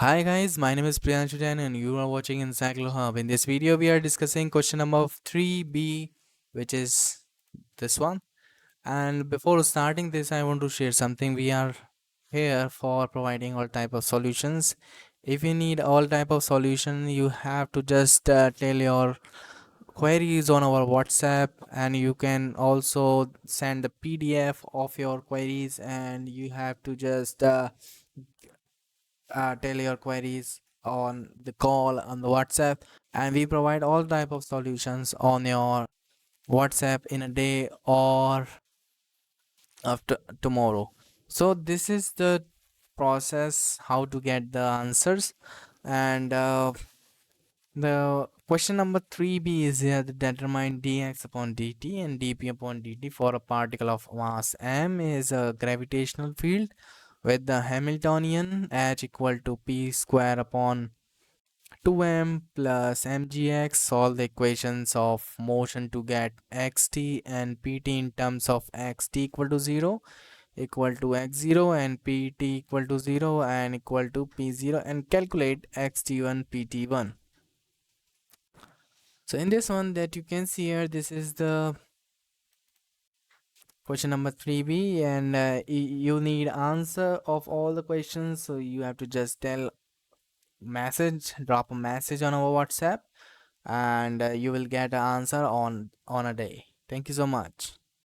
Hi guys, my name is Priyanshu Jain and you are watching Encyclo Hub. In this video, we are discussing question number 3B, which is this one. And before starting this, I want to share something. We are here for providing all type of solutions. If you need all type of solution, you have to just tell your queries on our WhatsApp, and you can also send the PDF of your queries, and you have to just tell your queries on the call on the WhatsApp, and we provide all type of solutions on your WhatsApp in a day or after tomorrow. So this is the process how to get the answers. And the question number 3B is here to determine dx upon dt and dp upon dt for a particle of mass m is a gravitational field with the Hamiltonian h equal to p square upon 2m plus mgx. Solve the equations of motion to get xt and pt in terms of xt equal to 0, equal to x0, and pt equal to 0 and equal to p0, and calculate xt1 pt1. So in this one that you can see here, this is the question number 3B, and you need answer of all the questions, so you have to just drop a message on our WhatsApp, and you will get an answer on a day. Thank you so much.